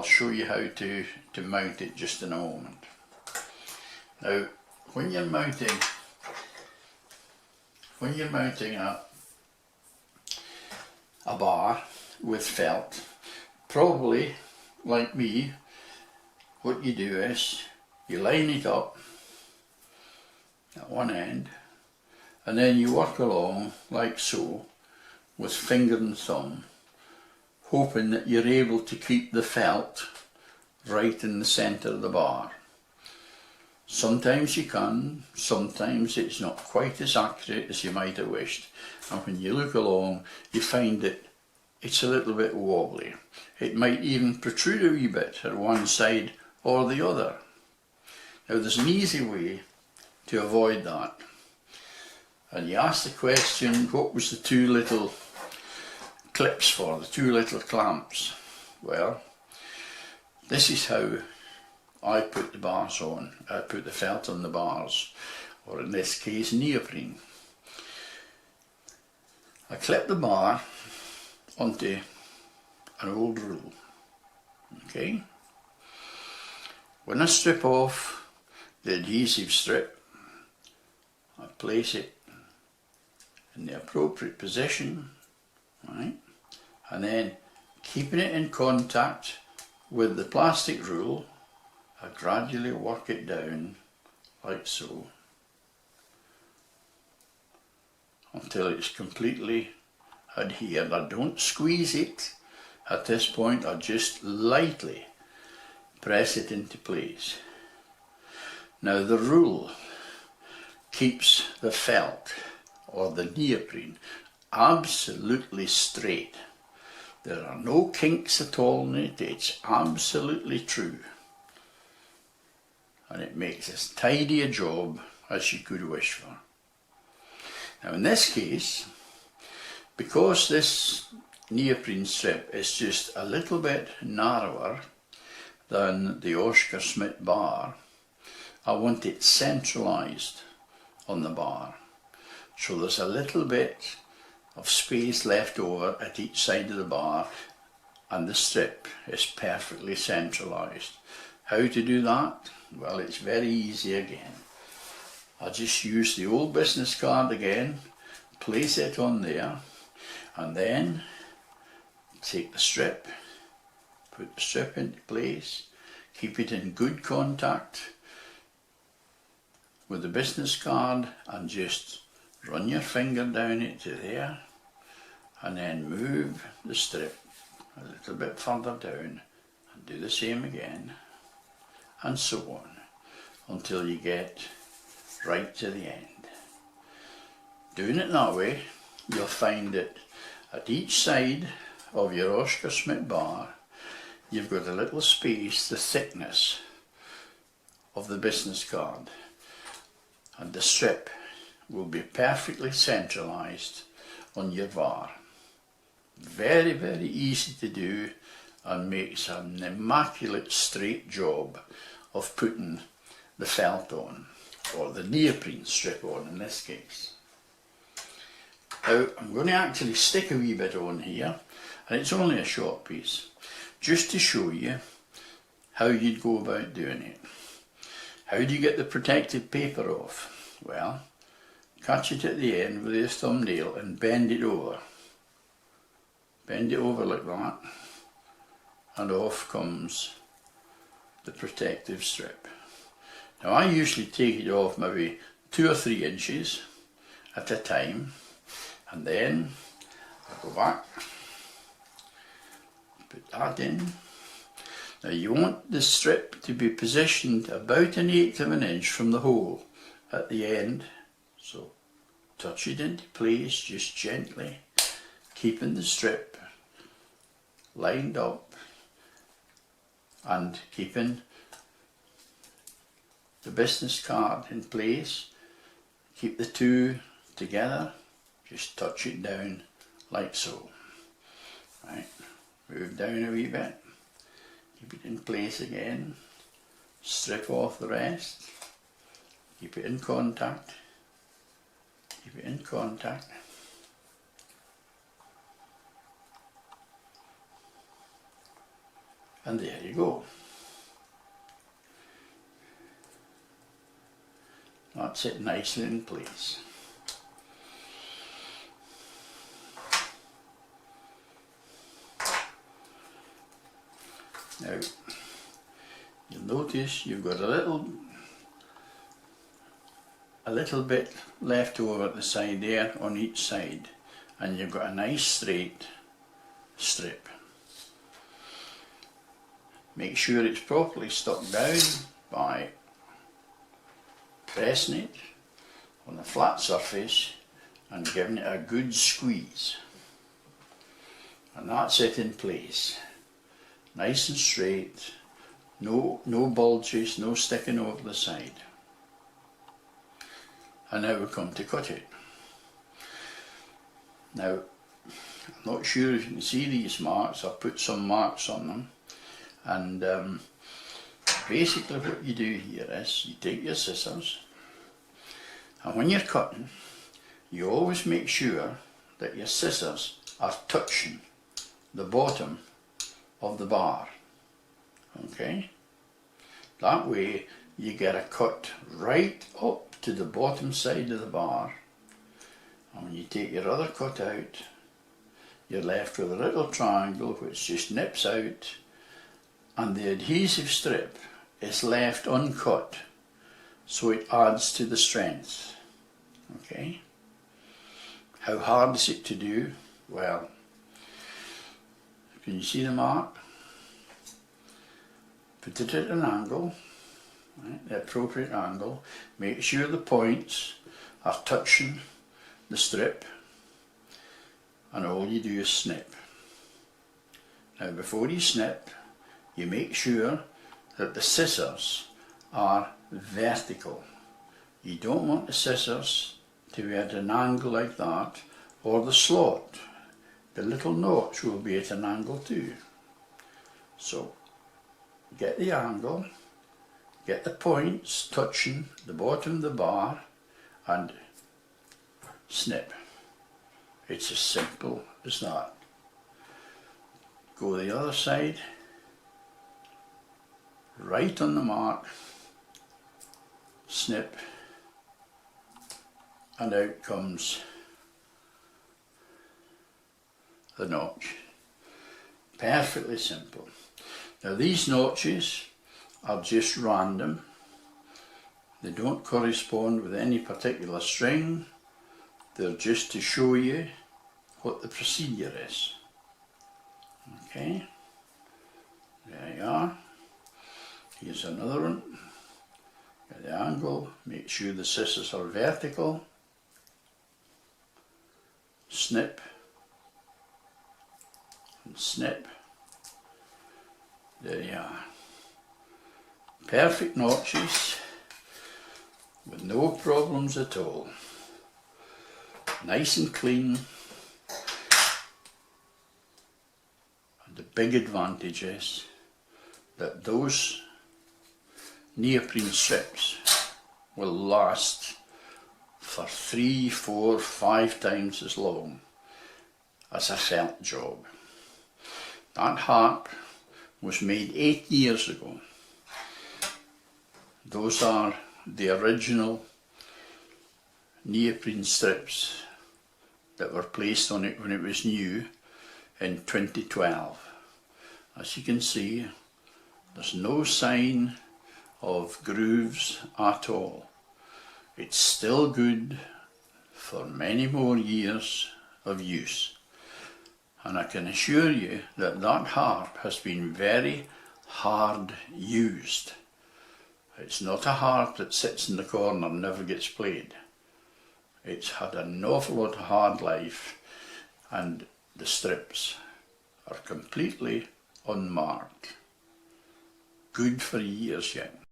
I'll show you how to mount it just in a moment. Now, when you're mounting a bar with felt, probably like me, what you do is you line it up at one end, and then you work along like so with finger and thumb, hoping that you're able to keep the felt right in the centre of the bar. Sometimes you can, sometimes it's not quite as accurate as you might have wished, and when you look along you find that it's a little bit wobbly. It might even protrude a wee bit at one side or the other. Now there's an easy way to avoid that, and you ask the question, what was the two little clips for, the two little clamps? Well, this is how I put the bars on. I put the felt on the bars, or in this case neoprene. I clip the bar onto an old rule. Okay? When I strip off the adhesive strip, I place it in the appropriate position, right? And then keeping it in contact with the plastic rule, I gradually work it down like so until it's completely adhered. I don't squeeze it at this point, I just lightly press it into place. Now the rule keeps the felt or the neoprene absolutely straight. There are no kinks at all in it, it's absolutely true. And it makes as tidy a job as you could wish for. Now in this case, because this neoprene strip is just a little bit narrower than the Oscar Schmidt bar, I want it centralised on the bar. So there's a little bit of space left over at each side of the bar, and the strip is perfectly centralised. How to do that? Well, it's very easy again. I just use the old business card again, place it on there, and then take the strip, put the strip into place, keep it in good contact with the business card, and just run your finger down it to there, and then move the strip a little bit further down and do the same again, and so on until you get right to the end. Doing it that way, you'll find that at each side of your Oscar Schmidt bar you've got a little space the thickness of the business card, and the strip will be perfectly centralised on your bar. Very, very easy to do, and makes an immaculate straight job of putting the felt on, or the neoprene strip on in this case. Now I'm going to actually stick a wee bit on here, and it's only a short piece, just to show you how you'd go about doing it. How do you get the protective paper off? Well, catch it at the end with your thumbnail and bend it over. Bend it over like that, and off comes the protective strip. Now I usually take it off maybe 2 or 3 inches at a time, and then I go back, put that in. Now you want the strip to be positioned about 1/8 of an inch from the hole at the end, so touch it into place just gently, keeping the strip lined up and keeping the business card in place. Keep the two together, just touch it down like so. Right, move down a wee bit, keep it in place again, strip off the rest, keep it in contact, keep it in contact. And there you go. That's it nicely in place. Now, you'll notice you've got a little bit left over at the side there on each side, and you've got a nice straight strip. Make sure it's properly stuck down by pressing it on a flat surface and giving it a good squeeze. And that's it in place. Nice and straight, no bulges, no sticking over the side. And now we come to cut it. Now, I'm not sure if you can see these marks. I've put some marks on them. And basically what you do here is you take your scissors, and when you're cutting, you always make sure that your scissors are touching the bottom of the bar. Okay? That way you get a cut right up to the bottom side of the bar, and when you take your other cut out, you're left with a little triangle which just nips out, and the adhesive strip is left uncut, so it adds to the strength. Okay? How hard is it to do? Well, can you see the mark? Put it at an angle, right, the appropriate angle. Make sure the points are touching the strip, and all you do is snip. Now before you snip, you make sure that the scissors are vertical. You don't want the scissors to be at an angle like that, or the slot. The little notch will be at an angle too. So get the angle, get the points touching the bottom of the bar, and snip. It's as simple as that. Go the other side, right on the mark, snip, and out comes the notch. Perfectly simple. Now these notches are just random. They don't correspond with any particular string. They're just to show you what the procedure is. Okay, there you are. Here's another one. Get the angle, make sure the scissors are vertical. Snip and snip. There you are. Perfect notches with no problems at all. Nice and clean. And the big advantage is that those neoprene strips will last for 3, 4, 5 times as long as a felt job. That harp was made 8 years ago. Those are the original neoprene strips that were placed on it when it was new in 2012. As you can see, there's no sign of grooves at all. It's still good for many more years of use. And I can assure you that that harp has been very hard used. It's not a harp that sits in the corner and never gets played. It's had an awful lot of hard life, and the strips are completely unmarked. Good for years yet.